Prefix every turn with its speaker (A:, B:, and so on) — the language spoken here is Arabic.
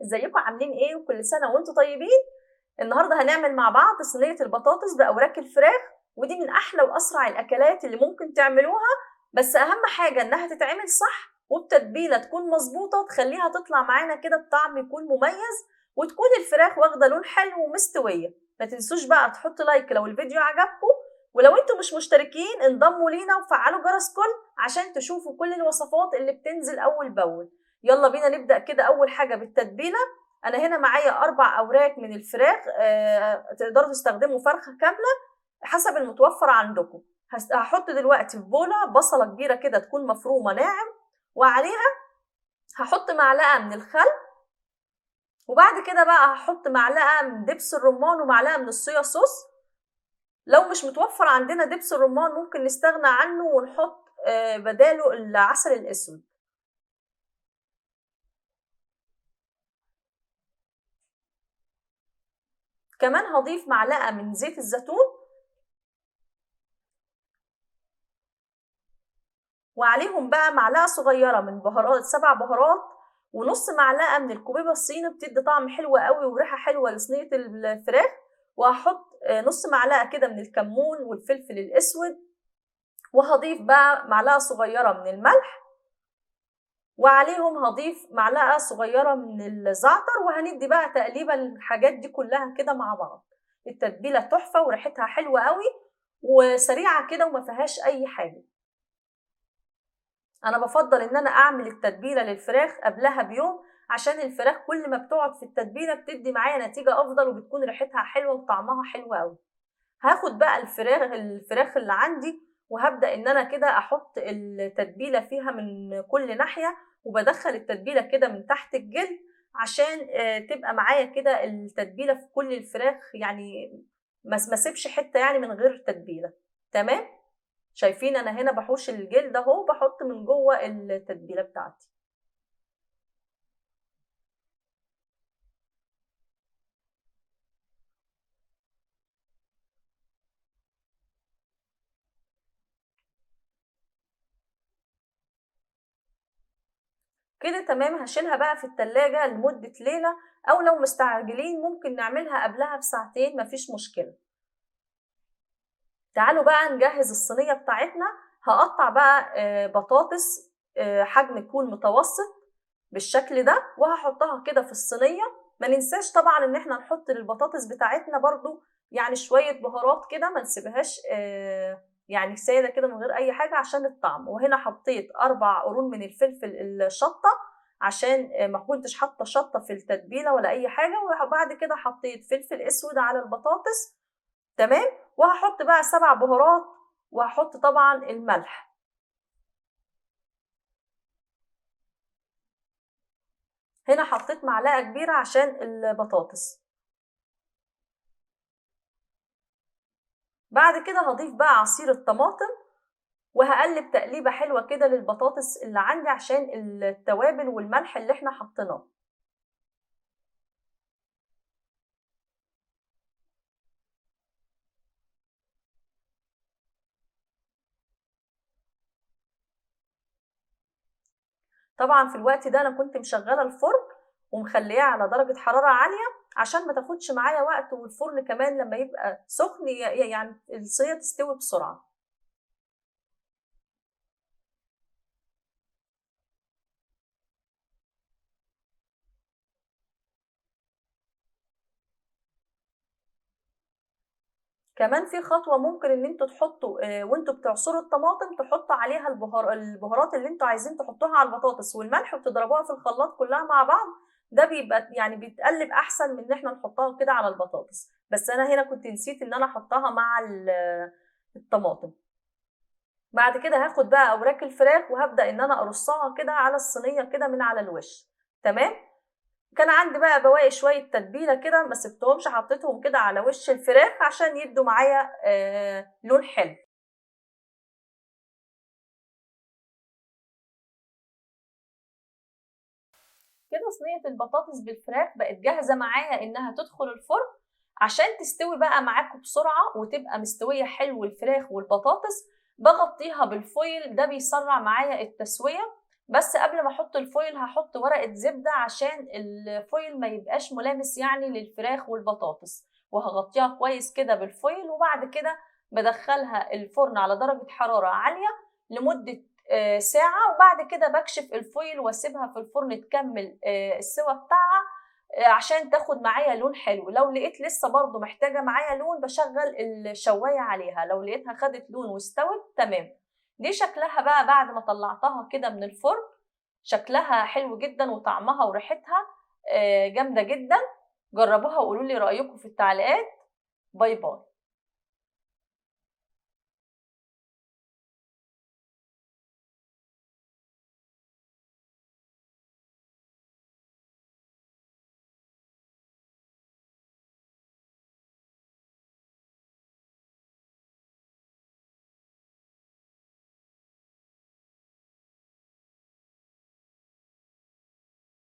A: ازيكم عاملين ايه وكل سنه وانتم طيبين. النهارده هنعمل مع بعض صينيه البطاطس باوراق الفراخ، ودي من احلى واسرع الاكلات اللي ممكن تعملوها، بس اهم حاجه انها تتعمل صح وبتتبيله تكون مظبوطه تخليها تطلع معانا كده بطعم يكون مميز، وتكون الفراخ واخده لون حلو ومستويه. ما تنسوش بقى تحطوا لايك لو الفيديو عجبكم، ولو انتم مش مشتركين انضموا لينا وفعلوا جرس كل عشان تشوفوا كل الوصفات اللي بتنزل اول باول. يلا بينا نبدأ كده. أول حاجة بالتتبيلة، أنا هنا معايا 4 أوراق من الفراخ، تقدروا تستخدموا فرخة كاملة حسب المتوفر عندكم. هحط دلوقتي في بولة بصلة كبيرة كده تكون مفرومة ناعم، وعليها هحط معلقة من الخل، وبعد كده بقى هحط معلقة من دبس الرمان ومعلقة من الصويا صوص. لو مش متوفر عندنا دبس الرمان ممكن نستغنى عنه ونحط بداله العسل الأسود. كمان هضيف معلقة من زيت الزيتون، وعليهم بقى معلقة صغيرة من بهارات 7 بهارات، ونص معلقة من الكوبيبة الصيني بتدي طعم حلو قوي وريحة حلوة لصينية الفراخ. وهحط نص معلقة كده من الكمون والفلفل الأسود، وهضيف بقى معلقة صغيرة من الملح، وعليهم هضيف معلقة صغيرة من الزعتر، وهندي بقى تقليبة الحاجات دي كلها كده مع بعض. التتبيلة تحفة وريحتها حلوة قوي وسريعة كده وما فيهاش أي حاجة. أنا بفضل إن أنا أعمل التتبيلة للفراخ قبلها بيوم، عشان الفراخ كل ما بتقعد في التتبيلة بتدي معايا نتيجة أفضل وبتكون ريحتها حلوة وطعمها حلو قوي. هاخد بقى الفراخ اللي عندي، وهبدأ إن أنا كده أحط التتبيلة فيها من كل ناحية، وبدخل التتبيلة كده من تحت الجلد عشان تبقى معايا كده التتبيلة في كل الفراخ، يعني ما اسيبش حتة يعني من غير تتبيلة. تمام. شايفين أنا هنا بحوش الجلد اهو، بحط من جوه التتبيلة بتاعتي. كده تمام. هشيلها بقى في التلاجة لمدة ليلة، أو لو مستعجلين ممكن نعملها قبلها بساعتين، مفيش مشكلة. تعالوا بقى نجهز الصينية بتاعتنا. هقطع بقى بطاطس حجم يكون متوسط بالشكل ده، وهحطها كده في الصينية. ما ننساش طبعا ان احنا نحط للبطاطس بتاعتنا برضو يعني شوية بهارات كده، ما نسيبهاش يعني سادة كده من غير اي حاجة عشان الطعم. وهنا حطيت 4 قرون من الفلفل الشطة، عشان ما كنتش حاطة شطة في التتبيلة ولا اي حاجة. وبعد كده حطيت فلفل اسود على البطاطس. تمام. وهحط بقى 7 بهارات، وهحط طبعا الملح. هنا حطيت معلقة كبيرة عشان البطاطس. بعد كده هضيف بقى عصير الطماطم، وهقلب تقليبة حلوة كده للبطاطس اللي عندي عشان التوابل والملح اللي احنا حطيناه. طبعا في الوقت ده انا كنت مشغلة الفرن ومخلياه على درجة حرارة عالية عشان ما تاخدش معايا وقت، والفرن كمان لما يبقى سخن يعني الصينية تستوي بسرعة. كمان في خطوة ممكن ان انتوا تحطوا وانتوا بتعصروا الطماطم تحطوا عليها البهارات اللي انتوا عايزين تحطوها على البطاطس والملح، وتضربوها في الخلاط كلها مع بعض. ده بيبقى يعني بيتقلب احسن من ان احنا نحطها كده على البطاطس، بس انا هنا كنت نسيت ان انا احطها مع الطماطم. بعد كده هاخد بقى اوراق الفراخ وهبدأ ان انا ارصها كده على الصينية كده من على الوش. تمام. كان عندي بقى بواقي شوية تتبيلة كده ما سبتهمش، حطيتهم كده على وش الفراخ عشان يدوا معايا لون حلو. كده صينية البطاطس بالفراخ بقت جاهزة معايا انها تدخل الفرن عشان تستوي بقى معاكم بسرعة وتبقى مستوية حلو الفراخ والبطاطس. بغطيها بالفويل، ده بيسرع معايا التسوية. بس قبل ما احط الفويل هحط ورقة زبدة عشان الفويل ما يبقاش ملامس يعني للفراخ والبطاطس، وهغطيها كويس كده بالفويل. وبعد كده بدخلها الفرن على درجة حرارة عالية لمدة ساعة، وبعد كده بكشف الفويل واسيبها في الفرن تكمل السوا بتاعها عشان تاخد معايا لون حلو. لو لقيت لسه برضو محتاجة معايا لون بشغل الشواية عليها، لو لقيتها خدت لون واستوت تمام. دي شكلها بقى بعد ما طلعتها كده من الفرن، شكلها حلو جدا وطعمها وريحتها جامدة جدا. جربوها وقولوا لي رأيكم في التعليقات. باي باي.